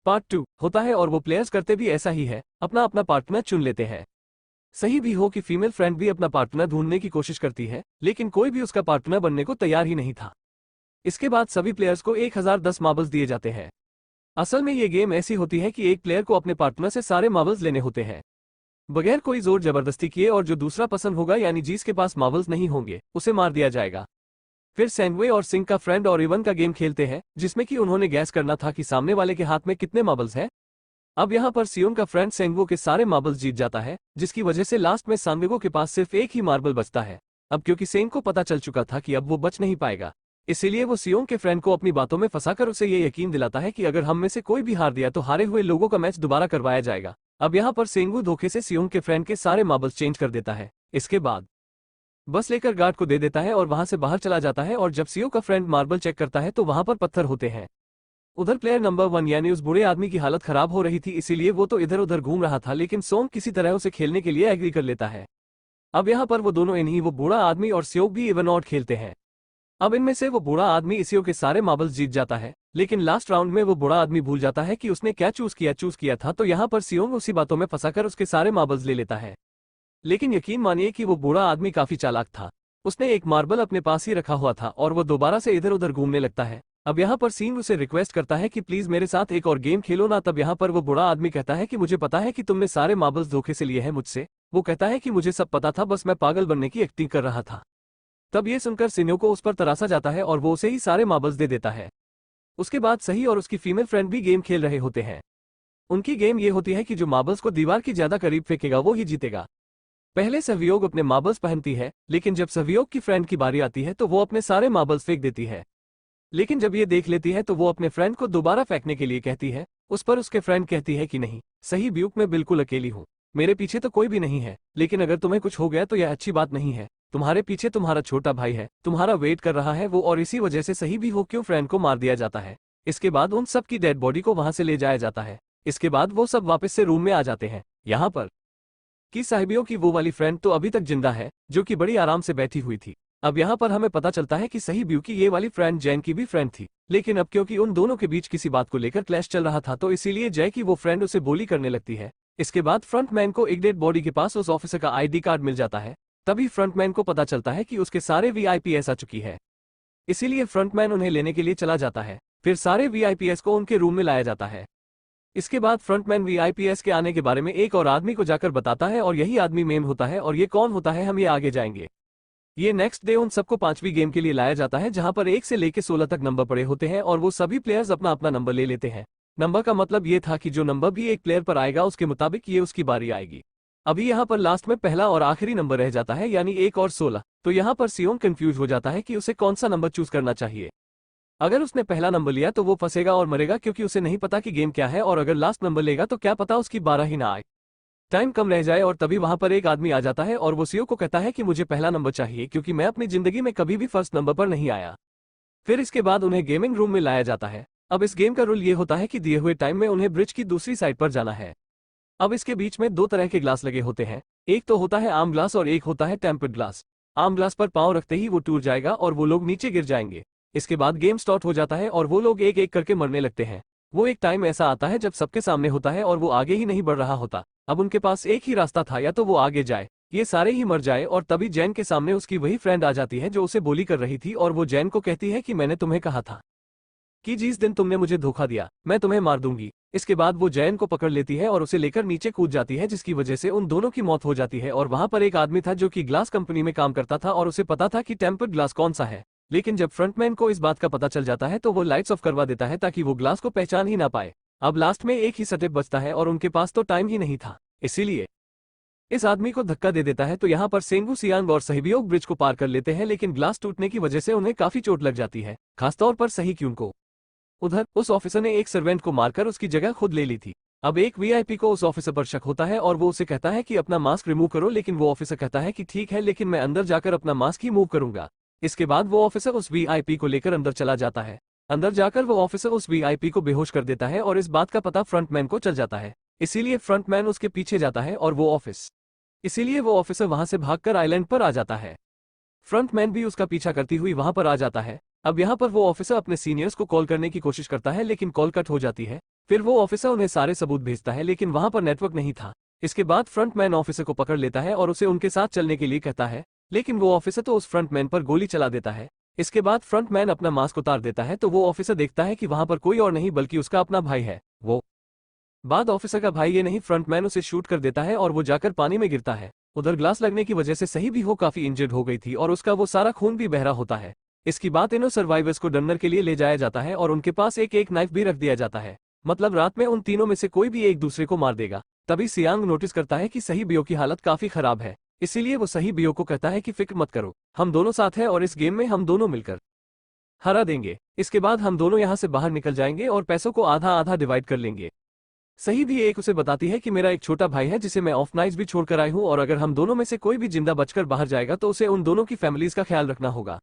Part 2 होता है और वो प्लेयर्स करते भी ऐसा ही है, अपना अपना पार्टनर चुन लेते हैं। सही भी हो कि फीमेल फ्रेंड भी अपना पार्टनर ढूंढने की कोशिश करती है, लेकिन कोई भी उसका पार्टनर बनने को तैयार ही नहीं था। इसके बाद सभी प्लेयर्स को 1010 मार्बल्स दिए जाते हैं। असल में ये गेम ऐसी होती है कि एक प्लेयर को अपने पार्टनर से सारे मार्बल्स लेने होते हैं, बगैर कोई जोर जबरदस्ती किए, और जो दूसरा पसंद होगा यानी जिसके पास मार्बल्स नहीं होंगे उसे मार दिया जाएगा। फिर सैंडवे और सिंह का फ्रेंड और इवन का गेम खेलते हैं, जिसमें कि उन्होंने गैस करना था कि सामने वाले के हाथ में कितने मार्बल्स हैं। अब यहाँ पर सियोन का फ्रेंड सेंगवो के सारे मार्बल्स जीत जाता है, जिसकी वजह से लास्ट में सांगवो के पास सिर्फ एक ही मार्बल बचता है। अब क्योंकि सेंग को पता चल चुका था कि अब वो बच नहीं पाएगा, इसीलिए वो सियोन के फ्रेंड को अपनी बातों में फंसाकर उसे ये यकीन दिलाता है कि अगर हम में से कोई भी हार दिया तो हारे हुए लोगों का मैच दोबारा करवाया जाएगा। अब यहाँ पर सेंगवो धोखे से सियोन के फ्रेंड के सारे मार्बल्स चेंज कर देता है। इसके बाद बस लेकर गार्ड को दे देता है और वहां से बाहर चला जाता है, और जब सियो का फ्रेंड मार्बल चेक करता है तो वहां पर पत्थर होते हैं। उधर प्लेयर नंबर 1 यानी उस बुरे आदमी की हालत खराब हो रही थी, इसीलिए वो तो इधर उधर घूम रहा था, लेकिन सोंग किसी तरह उसे खेलने के लिए एग्री कर लेता है। अब यहाँ पर वो दोनों इन्हीं वो बूढ़ा आदमी और सियोक भी इवन आउट खेलते हैं। अब इनमें से वो बूढ़ा आदमी इसियो के सारे मार्बल्स जीत जाता है, लेकिन लास्ट राउंड में वो बूढ़ा आदमी भूल जाता है कि उसने क्या चूज किया था, तो यहाँ पर सियोंग उसी बातों में फंसाकर उसके सारे मार्बल्स ले लेता है। लेकिन यकीन मानिए कि वो बूढ़ा आदमी काफी चालाक था। उसने एक मार्बल अपने पास ही रखा हुआ था और वो दोबारा से इधर उधर घूमने लगता है। अब यहाँ पर सीन उसे रिक्वेस्ट करता है कि प्लीज मेरे साथ एक और गेम खेलो ना। तब यहाँ पर वो बूढ़ा आदमी कहता है कि मुझे पता है कि तुमने सारे मार्बल्स धोखे से लिए हैं मुझसे। वो कहता है कि मुझे सब पता था, बस मैं पागल बनने की एक्टिंग कर रहा था। तब ये सुनकर सिन्यो को उस पर तरासा जाता है और वो उसे ही सारे मार्बल्स दे देता है। उसके बाद सही और उसकी फीमेल फ्रेंड भी गेम खेल रहे होते हैं। उनकी गेम ये होती है कि जो मार्बल्स को दीवार की ज्यादा करीब फेंकेगा वो ही जीतेगा। पहले सहयोग अपने मार्बल्स पहनती है, लेकिन जब सहयोग की फ्रेंड की बारी आती है तो वो अपने सारे मार्बल्स फेंक देती है। लेकिन जब ये देख लेती है तो वो अपने फ्रेंड को दोबारा फेंकने के लिए कहती है। उस पर उसके फ्रेंड कहती है कि नहीं सही ब्यूक, मैं बिल्कुल अकेली हूँ, मेरे पीछे तो कोई भी नहीं है, लेकिन अगर तुम्हें कुछ हो गया तो यह अच्छी बात नहीं है। तुम्हारे पीछे तुम्हारा छोटा भाई है, तुम्हारा वेट कर रहा है वो, और इसी वजह से सही भी हो क्यों फ्रेंड को मार दिया जाता है। इसके बाद उन सब की डेड बॉडी को वहां से ले जाया जाता है। इसके बाद वो सब वापस से रूम में आ जाते हैं। यहाँ पर कि साहिबियों की वो वाली फ्रेंड तो अभी तक जिंदा है, जो कि बड़ी आराम से बैठी हुई थी। अब यहाँ पर हमें पता चलता है कि सही ब्यू की ये वाली फ्रेंड जैन की भी फ्रेंड थी, लेकिन अब क्योंकि उन दोनों के बीच किसी बात को लेकर क्लैश चल रहा था तो इसीलिए जय की वो फ्रेंड उसे बोली करने लगती है। इसके बाद फ्रंटमैन को एक डेड बॉडी के पास उस ऑफिसर का आईडी कार्ड मिल जाता है। तभी फ्रंटमैन को पता चलता है कि उसके सारे वीआईपीएस आ चुकी है, इसीलिए फ्रंटमैन उन्हें लेने के लिए चला जाता है। फिर सारे वीआईपीएस को उनके रूम में लाया जाता है। इसके बाद फ्रंटमैन वीआईपीएस के आने के बारे में एक और आदमी को जाकर बताता है, और यही आदमी मेम होता है। और ये कौन होता है हम ये आगे जाएंगे। ये नेक्स्ट डे उन सबको 5वीं गेम के लिए लाया जाता है, जहां पर 1 से लेकर 16 तक नंबर पड़े होते हैं, और वो सभी प्लेयर्स अपना अपना नंबर ले लेते हैं। नंबर का मतलब ये था कि जो नंबर भी एक प्लेयर पर आएगा उसके मुताबिक ये उसकी बारी आएगी। अभी यहाँ पर लास्ट में पहला और आखिरी नंबर रह जाता है, यानी 1 और 16। तो यहाँ पर सियोंग कंफ्यूज हो जाता है कि उसे कौन सा नंबर चूज करना चाहिए। अगर उसने पहला नंबर लिया तो वो फंसेगा और मरेगा, क्योंकि उसे नहीं पता कि गेम क्या है, और अगर लास्ट नंबर लेगा तो क्या पता उसकी 12 ही ना आए, टाइम कम रह जाए। और तभी वहां पर एक आदमी आ जाता है और वो सियो को कहता है कि मुझे पहला नंबर चाहिए, क्योंकि मैं अपनी जिंदगी में कभी भी फर्स्ट नंबर पर नहीं आया। फिर इसके बाद उन्हें गेमिंग रूम में लाया जाता है। अब इस गेम का रूल ये होता है कि दिए हुए टाइम में उन्हें ब्रिज की दूसरी साइड पर जाना है। अब इसके बीच में 2 तरह के ग्लास लगे होते हैं, एक तो होता है आम ग्लास और एक होता है टेम्पर्ड ग्लास। आम ग्लास पर पांव रखते ही वो टूट जाएगा और वो लोग नीचे गिर जाएंगे। इसके बाद गेम स्टार्ट हो जाता है और वो लोग एक एक करके मरने लगते हैं। वो एक टाइम ऐसा आता है जब सबके सामने होता है और वो आगे ही नहीं बढ़ रहा होता। अब उनके पास एक ही रास्ता था, या तो वो आगे जाए, ये सारे ही मर जाए। और तभी जैन के सामने उसकी वही फ्रेंड आ जाती है जो उसे बोली कर रही थी, और वो जैन को कहती है कि मैंने तुम्हें कहा था कि जिस दिन तुमने मुझे धोखा दिया मैं तुम्हें मार दूंगी। इसके बाद वो जैन को पकड़ लेती है और उसे लेकर नीचे कूद जाती है, जिसकी वजह से उन दोनों की मौत हो जाती है। और वहां पर एक आदमी था जो कि ग्लास कंपनी में काम करता था, और उसे पता था कि टेम्पर्ड ग्लास कौन सा है। लेकिन जब फ्रंटमैन को इस बात का पता चल जाता है तो वो लाइट्स ऑफ करवा देता है, ताकि वो ग्लास को पहचान ही ना पाए। अब लास्ट में एक ही स्टेप बचता है और उनके पास तो टाइम ही नहीं था, इसीलिए इस आदमी को धक्का दे देता है। तो यहाँ पर सेंगू, सियांग और सहिबियोग ब्रिज को पार कर लेते हैं, लेकिन ग्लास टूटने की वजह से उन्हें काफी चोट लग जाती है, खासतौर पर सही क्यून को। उधर उस ऑफिसर ने एक सर्वेंट को मारकर उसकी जगह खुद ले ली थी। अब एक वीआईपी को उस ऑफिसर पर शक होता है और वो उसे कहता है कि अपना मास्क रिमूव करो, लेकिन वो ऑफिसर कहता है कि ठीक है, लेकिन मैं अंदर जाकर अपना मास्क ही मूव करूंगा। इसके बाद वो ऑफिसर उस वीआईपी को लेकर अंदर चला जाता है। अंदर जाकर वो ऑफिसर उस वीआईपी को बेहोश कर देता है, और इस बात का पता फ्रंटमैन को चल जाता है, इसीलिए फ्रंटमैन उसके पीछे जाता है और वो ऑफिसर वहां से भागकर आइलैंड पर आ जाता है। फ्रंटमैन भी उसका पीछा करती हुई वहां पर आ जाता है। अब यहाँ पर वो ऑफिसर अपने सीनियर्स को कॉल करने की कोशिश करता है, लेकिन कॉल कट हो जाती है। फिर वो ऑफिसर उन्हें सारे सबूत भेजता है, लेकिन वहां पर नेटवर्क नहीं था। इसके बाद फ्रंटमैन ऑफिसर को पकड़ लेता है और उसे उनके साथ चलने के लिए कहता है, लेकिन वो ऑफिसर तो उस फ्रंटमैन पर गोली चला देता है। इसके बाद फ्रंटमैन अपना मास्क उतार देता है तो वो ऑफिसर देखता है कि वहां पर कोई और नहीं बल्कि उसका अपना भाई है। वो बाद ऑफिसर का भाई ये नहीं, फ्रंटमैन उसे शूट कर देता है और वो जाकर पानी में गिरता है। उधर ग्लास लगने की वजह से सही भी हो काफी इंजर्ड हो गई थी और उसका वो सारा खून भी बह रहा होता है। इसकी बात इन सर्वाइवर्स को डिनर के लिए ले जाया जाता है और उनके पास एक नाइफ भी रख दिया जाता है, मतलब रात में उन तीनों में से कोई भी एक दूसरे को मार देगा। तभी सियांग नोटिस करता है कि सही बियो की हालत काफी खराब है, इसीलिए वो सही बियो को कहता है कि फिक्र मत करो, हम दोनों साथ हैं और इस गेम में हम दोनों मिलकर हरा देंगे। इसके बाद हम दोनों यहाँ से बाहर निकल जाएंगे और पैसों को आधा आधा डिवाइड कर लेंगे। सही भी एक उसे बताती है कि मेरा एक छोटा भाई है जिसे मैं ऑफ नाइट्स भी छोड़कर आई हूँ और अगर हम दोनों में से कोई भी जिंदा बचकर बाहर जाएगा तो उसे उन दोनों की फैमिलीज का ख्याल रखना होगा।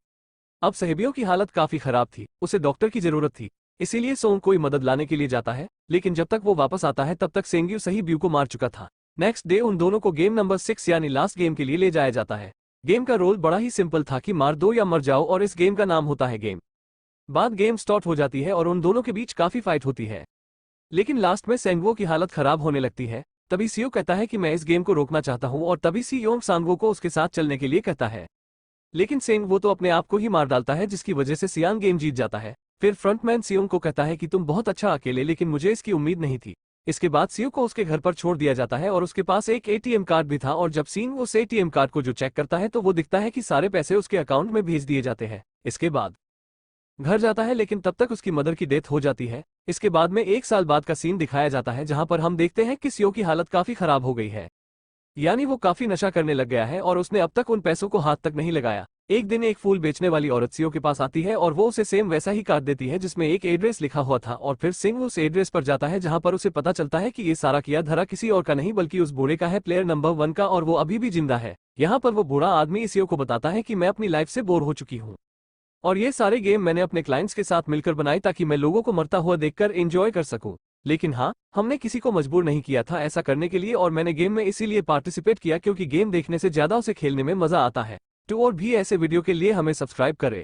अब सहेबियों की हालत काफी खराब थी, उसे डॉक्टर की जरूरत थी, इसीलिए सोंग कोई मदद लाने के लिए जाता है, लेकिन जब तक वो वापस आता है तब तक सेंग्यू सही ब्यू को मार चुका था। नेक्स्ट डे उन दोनों को गेम नंबर 6 यानी लास्ट गेम के लिए ले जाया जाता है। गेम का रोल बड़ा ही सिंपल था कि मार दो या मर जाओ और इस गेम का नाम होता है गेम। बाद गेम स्टार्ट हो जाती है और उन दोनों के बीच काफी फाइट होती है, लेकिन लास्ट में सेंगवो की हालत खराब होने लगती है। तभी सीओ कहता है कि मैं इस गेम को रोकना चाहता हूं और तभी सीओ सांगवो को उसके साथ चलने के लिए कहता है, लेकिन सेंगवो तो अपने आप को ही मार डालता है जिसकी वजह से सियांग गेम जीत जाता है। फिर फ्रंटमैन सियोंग को कहता है कि तुम बहुत अच्छा अकेले, लेकिन मुझे इसकी उम्मीद नहीं थी। इसके बाद सीओ को उसके घर पर छोड़ दिया जाता है और उसके पास एक एटीएम कार्ड भी था और जब सीन उस एटीएम कार्ड को जो चेक करता है तो वो दिखता है कि सारे पैसे उसके अकाउंट में भेज दिए जाते हैं। इसके बाद घर जाता है, लेकिन तब तक उसकी मदर की डेथ हो जाती है। इसके बाद में 1 साल बाद का सीन दिखाया जाता है जहां पर हम देखते हैं कि सीओ की हालत काफी खराब हो गई है, यानी वो काफी नशा करने लग गया है और उसने अब तक उन पैसों को हाथ तक नहीं लगाया। एक दिन एक फूल बेचने वाली औरत सीओ के पास आती है और वो उसे सेम वैसा ही कार्ड देती है जिसमें एक एड्रेस लिखा हुआ था और फिर सिंह उस एड्रेस पर जाता है जहां पर उसे पता चलता है कि ये सारा किया धरा किसी और का नहीं बल्कि उस बूढ़े का है, प्लेयर नंबर 1 का, और वो अभी भी जिंदा है। यहाँ पर वो बूढ़ा आदमी सीओ को बताता है कि मैं अपनी लाइफ से बोर हो चुकी हूँ और ये सारे गेम मैंने अपने क्लाइंट्स के साथ मिलकर बनाए ताकि मैं लोगों को मरता हुआ देखकर एंजॉय कर सकूं, लेकिन हाँ, हमने किसी को मजबूर नहीं किया था ऐसा करने के लिए और मैंने गेम में इसीलिए पार्टिसिपेट किया क्योंकि गेम देखने से ज्यादा उसे खेलने में मजा आता है। तो और भी ऐसे वीडियो के लिए हमें सब्सक्राइब करें।